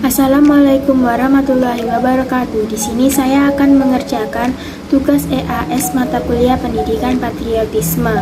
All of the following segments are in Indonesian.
Assalamualaikum warahmatullahi wabarakatuh. Di sini saya akan mengerjakan tugas EAS mata kuliah Pendidikan Patriotisme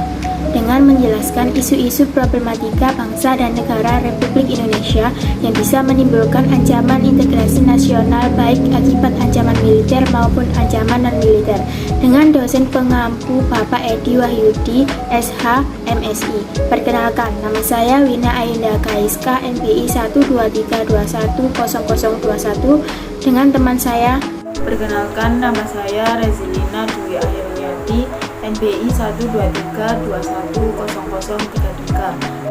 dengan menjelaskan isu-isu problematika bangsa dan negara Republik Indonesia yang bisa menimbulkan ancaman integrasi nasional baik akibat ancaman militer maupun ancaman non-militer dengan dosen pengampu Bapak Edi Wahyudi, SH, MSI. Perkenalkan, nama saya Wina Ayunda KSK NPI 123210021 dengan teman saya. Perkenalkan, nama saya Rezilina Dwi Akhirniati, NPI 123210033.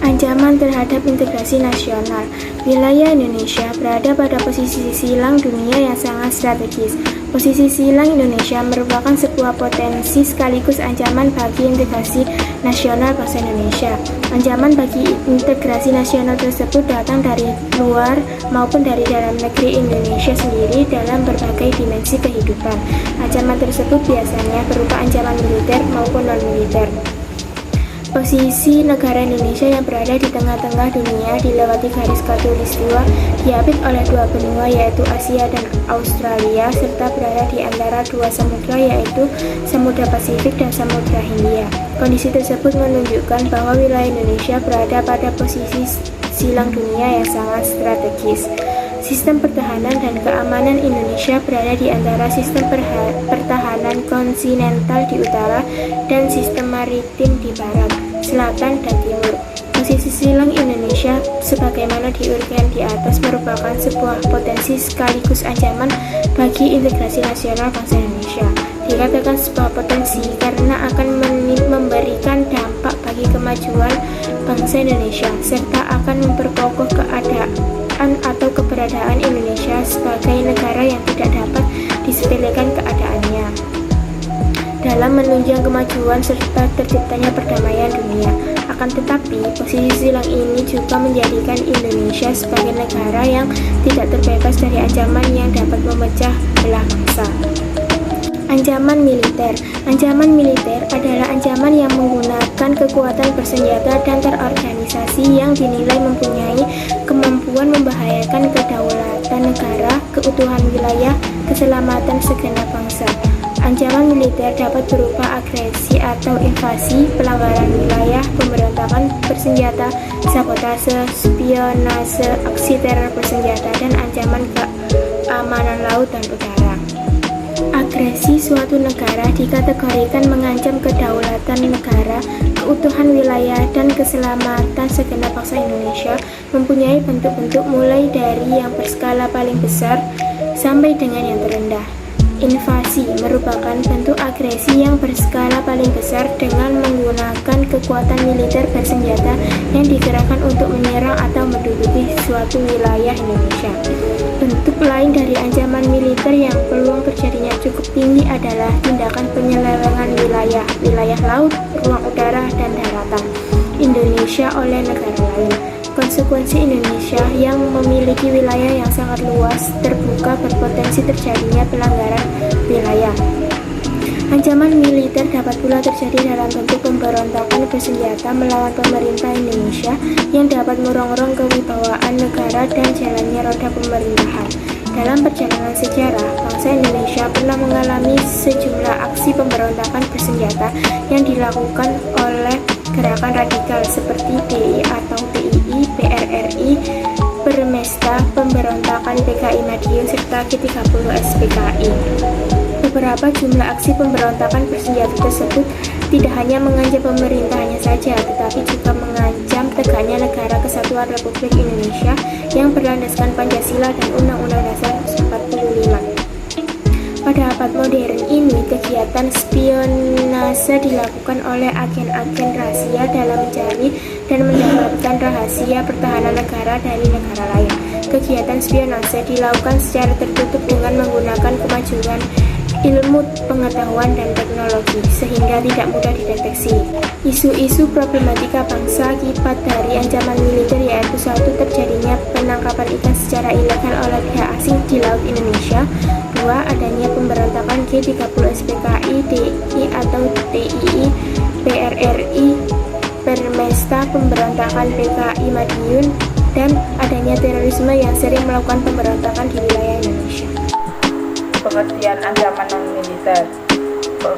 Ancaman terhadap integrasi nasional. Wilayah Indonesia berada pada posisi silang dunia yang sangat strategis. Posisi silang Indonesia merupakan sebuah potensi sekaligus ancaman bagi integrasi nasional bangsa Indonesia. Ancaman bagi integrasi nasional tersebut datang dari luar maupun dari dalam negeri Indonesia sendiri dalam berbagai dimensi kehidupan. Ancaman tersebut biasanya berupa ancaman militer maupun non-militer. Posisi negara Indonesia yang berada di tengah-tengah dunia dilewati garis khatulistiwa diapit oleh dua benua yaitu Asia dan Australia serta berada di antara dua samudra yaitu Samudra Pasifik dan Samudra Hindia. Kondisi tersebut menunjukkan bahwa wilayah Indonesia berada pada posisi silang dunia yang sangat strategis. Sistem pertahanan dan keamanan Indonesia berada di antara sistem pertahanan kontinental di utara dan sistem maritim di barat, selatan, dan timur. Posisi silang Indonesia sebagaimana diuraikan di atas merupakan sebuah potensi sekaligus ancaman bagi integrasi nasional bangsa Indonesia. Dikatakan sebuah potensi karena akan memberikan dampak bagi kemajuan bangsa Indonesia serta akan memperkokoh keadaan atau keberadaan Indonesia sebagai negara yang tidak dapat disepelekan keadaannya dalam menunjang kemajuan serta terciptanya perdamaian dunia. Akan tetapi, posisi silang ini juga menjadikan Indonesia sebagai negara yang tidak terbebas dari ancaman yang dapat memecah belah bangsa. Ancaman militer. Ancaman militer adalah ancaman yang menggunakan kekuatan bersenjata dan terorganisasi yang dinilai mempunyai kemampuan membahayakan kedaulatan negara, keutuhan wilayah, keselamatan segenap bangsa. Ancaman militer dapat berupa agresi atau invasi, pelanggaran wilayah, pemberontakan bersenjata, sabotase, spionase, aksi teror bersenjata, dan ancaman keamanan laut dan udara. Agresi suatu negara dikategorikan mengancam kedaulatan negara, keutuhan wilayah, dan keselamatan segenap bangsa Indonesia, mempunyai bentuk-bentuk mulai dari yang berskala paling besar sampai dengan yang terendah. Invasi merupakan bentuk agresi yang berskala paling besar dengan menggunakan kekuatan militer bersenjata yang digerakkan untuk menyerang atau menduduki suatu wilayah Indonesia. Bentuk lain dari ancaman militer yang peluang terjadinya cukup tinggi adalah tindakan penyelewengan wilayah laut, ruang udara, dan daratan Indonesia oleh negara lain. Konsekuensi Indonesia yang memiliki wilayah yang sangat luas terbuka berpotensi terjadinya pelanggaran wilayah. Ancaman militer dapat pula terjadi dalam bentuk pemberontakan bersenjata melawan pemerintah Indonesia yang dapat merongrong kewibawaan negara dan jalannya roda pemerintahan. Dalam perjalanan sejarah, bangsa Indonesia pernah mengalami sejumlah aksi pemberontakan bersenjata yang dilakukan oleh gerakan radikal seperti DI atau PII, PRRI, Permesta, Pemberontakan PKI Madiun, serta G30 SPKI. Beberapa jumlah aksi pemberontakan bersenjata tersebut tidak hanya mengancam pemerintahnya saja, tetapi juga mengancam tegaknya negara kesatuan Republik Indonesia yang berlandaskan Pancasila dan Undang-Undang Dasar 45. Pada abad modern ini, kegiatan spionase dilakukan oleh agen-agen rahasia dalam mencari dan mendapatkan rahasia pertahanan negara dari negara lain. Kegiatan spionase dilakukan secara tertutup dengan menggunakan kemajuan ilmu pengetahuan dan teknologi sehingga tidak mudah dideteksi. Isu-isu problematika bangsa akibat dari ancaman militer yaitu satu, terjadinya penangkapan ikan secara ilegal oleh pihak asing di laut Indonesia. 2. Adanya pemberontakan G30 SPKI, DI atau TII, PRRI, Permesta, pemberontakan PKI Madiun, dan adanya terorisme yang sering melakukan pemberontakan di wilayah Indonesia. Pengertian ancaman non-militer.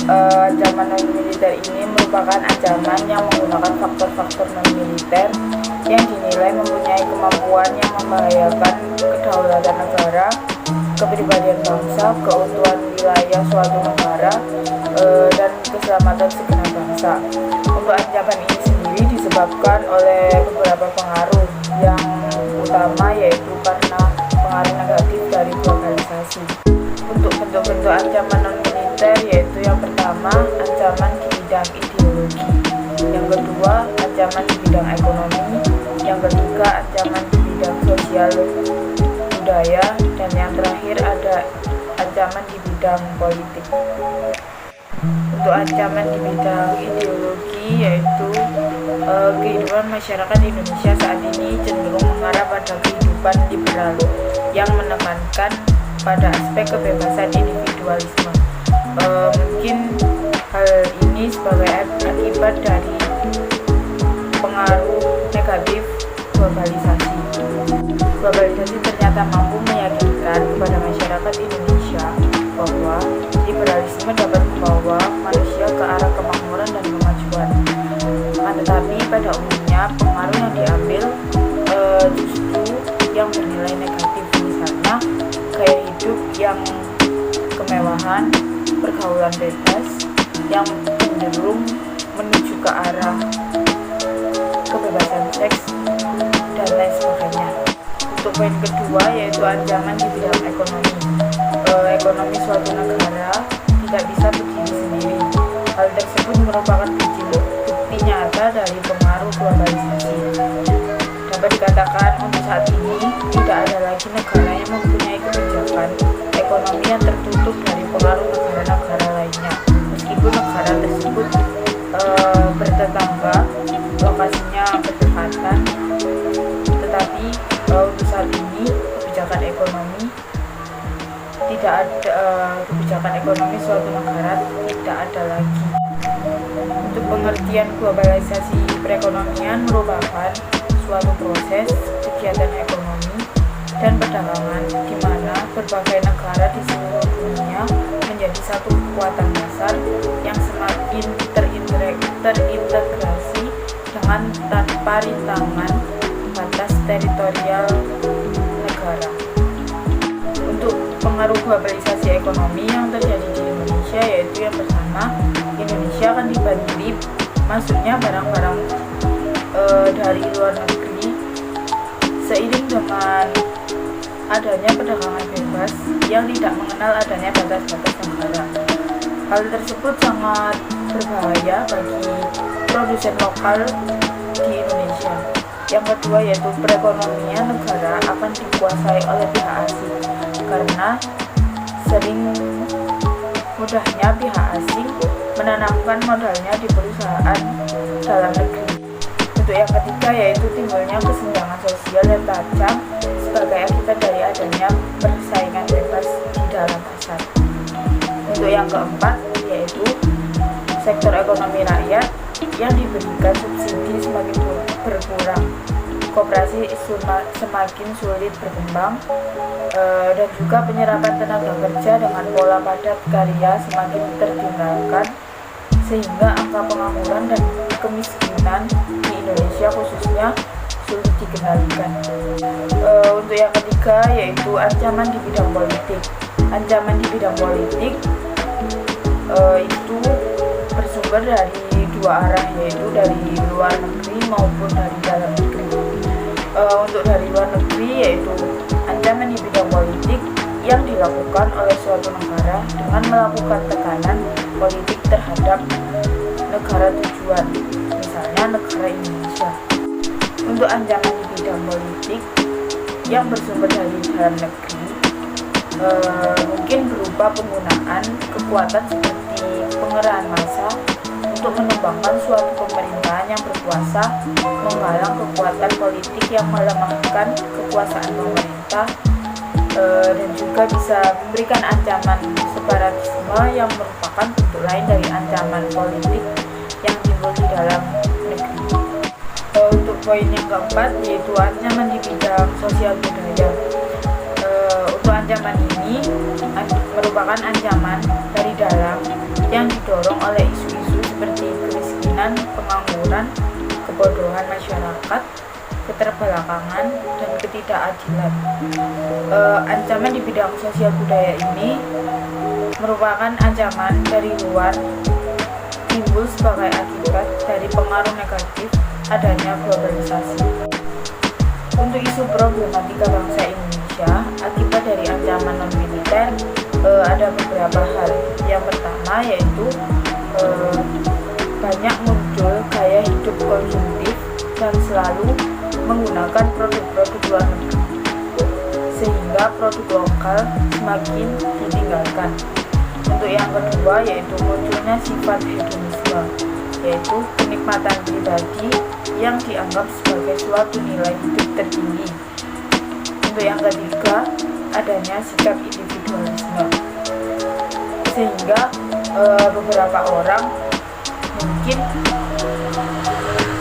Ancaman non-militer ini merupakan ancaman yang menggunakan faktor-faktor non-militer yang dinilai mempunyai kemampuan yang membahayakan kedaulatan negara, kepribadian bangsa, keutuhan wilayah suatu negara, dan keselamatan segenap bangsa. Untuk ancaman ini sendiri disebabkan oleh beberapa pengaruh yang utama, yaitu karena pengaruh negatif dari globalisasi. Untuk bentuk-bentuk ancaman non-militer yaitu yang pertama, ancaman di bidang ideologi, yang kedua, ancaman di bidang ekonomi, yang ketiga, ancaman di bidang sosial budaya, dan yang terakhir ada ancaman di bidang politik. Untuk ancaman di bidang ideologi yaitu kehidupan masyarakat Indonesia saat ini cenderung mengarah pada kehidupan liberal yang menekankan pada aspek kebebasan individualisme. Mungkin hal ini sebagai akibat dari pengaruh negatif globalisasi. Globalisasi ternyata mampu meyakinkan kepada masyarakat Indonesia bahwa liberalisme dapat membawa manusia ke arah kemakmuran dan kemajuan. Tetapi pada umumnya pengaruh yang diambil justru yang bernilai negatif, misalnya gaya hidup yang kemewahan, pergaulan bebas yang cenderung menuju ke arah kebebasan seks, dan lain sebagainya. Untuk poin kedua yaitu ancaman di bidang ekonomi. Ekonomi suatu negara tidak bisa berdiri sendiri. Hal tersebut merupakan bukti nyata dari pengaruh globalisasi. Dapat dikatakan untuk saat ini tidak ada lagi negara yang mempunyai kebijakan ekonomi yang tertutup dari pengaruh negara-negara lainnya. Meskipun negara tersebut bertetangga, lokasinya berdekatan, tetapi untuk saat ini kebijakan ekonomi suatu negara tidak ada lagi. Untuk pengertian globalisasi perekonomian merupakan suatu proses kegiatan ekonomi dan perdagangan di mana berbagai negara di seluruh dunia menjadi satu kekuatan dasar yang semakin terintegrasi dengan tanpa rintangan batas teritorial negara. Untuk pengaruh globalisasi ekonomi yang terjadi di Indonesia yaitu yang pertama, Indonesia akan dibanjiri masuknya barang-barang dari luar negeri seiring dengan adanya perdagangan bebas yang tidak mengenal adanya batas-batas negara. Hal tersebut sangat berbahaya bagi produsen lokal di Indonesia. Yang kedua yaitu perekonomian negara akan dikuasai oleh pihak asing karena sering mudahnya pihak asing menanamkan modalnya di perusahaan dalam negeri. Untuk yang ketiga yaitu timbulnya kesenjangan sosial yang tajam sebagai akibat dari adanya persaingan bebas di dalam pasar. Untuk yang keempat yaitu sektor ekonomi rakyat yang diberikan subsidi semakin berkurang, koperasi semakin sulit berkembang, dan juga penyerapan tenaga kerja dengan pola padat karya semakin tertinggalkan, sehingga angka pengangguran dan kemiskinan di Indonesia khususnya sulit dikendalikan. Untuk yang ketiga yaitu ancaman di bidang politik. Ancaman di bidang politik itu bersumber dari dua arah, yaitu dari luar negeri maupun dari dalam negeri. Untuk dari luar negeri yaitu ancaman di bidang politik yang dilakukan oleh suatu negara dengan melakukan tekanan politik terhadap negara tujuan, misalnya negara Indonesia. Untuk ancaman di bidang politik yang bersumber dari dalam negeri mungkin berupa penggunaan kekuatan seperti pengerahan massa untuk menumbangkan suatu pemerintahan yang berkuasa, menghalang kekuatan politik yang melemahkan kekuasaan pemerintah, dan juga bisa memberikan ancaman separatisme yang merupakan bentuk lain dari ancaman politik yang timbul di dalam negeri. Untuk poin yang keempat yaitu ancaman di bidang sosial budaya. Untuk ancaman ini merupakan ancaman dari dalam yang didorong oleh isu-isu seperti kemiskinan, pengangguran, kebodohan masyarakat, keterbelakangan, dan ketidakadilan. Ancaman di bidang sosial budaya ini merupakan ancaman dari luar timbul sebagai akibat dari pengaruh negatif adanya globalisasi. Untuk isu problematika bangsa Indonesia akibat dari ancaman non-militer ada beberapa hal. Yang pertama yaitu banyak muncul gaya hidup konsumtif dan selalu menggunakan produk-produk luar negeri, sehingga produk lokal semakin ditinggalkan. Untuk yang kedua yaitu munculnya sifat hedonisme, yaitu kenikmatan pribadi yang dianggap sebagai suatu nilai hidup tertinggi. Untuk yang ketiga adanya sikap individualisme, sehingga beberapa orang mungkin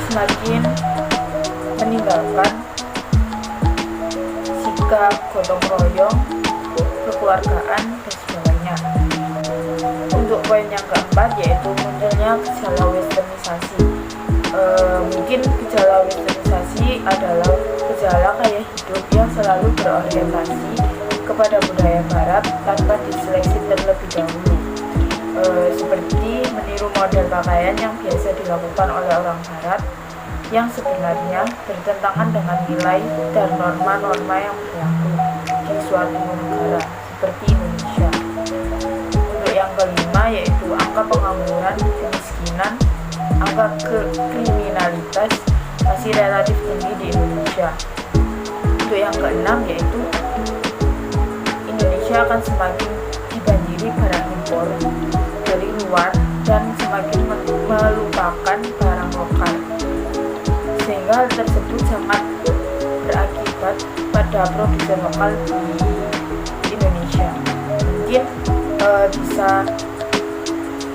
semakin meninggalkan sikap gotong royong, kekeluargaan, dan sebagainya. Untuk poin yang keempat yaitu munculnya gejala westernisasi. Mungkin gejala westernisasi adalah gejala gaya hidup yang selalu berorientasi kepada budaya barat tanpa diseleksi terlebih dahulu, seperti meniru model pakaian yang biasa dilakukan oleh orang barat yang sebenarnya bertentangan dengan nilai dan norma-norma yang berlaku di suatu negara seperti Indonesia. Untuk yang kelima yaitu angka pengangguran, kemiskinan, angka kriminalitas masih relatif tinggi di Indonesia. Untuk yang keenam yaitu Indonesia akan semakin dibanjiri barang impor dari luar dan semakin melupakan barang lokal, sehingga hal tersebut sangat berakibat pada produsen lokal di Indonesia. Mungkin bisa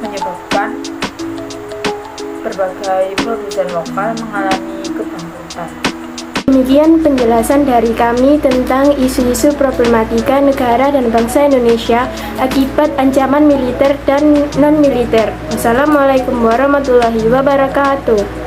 menyebabkan berbagai produsen lokal mengalami kebangkrutan. Demikian penjelasan dari kami tentang isu-isu problematika negara dan bangsa Indonesia akibat ancaman militer dan non-militer. Wassalamualaikum warahmatullahi wabarakatuh.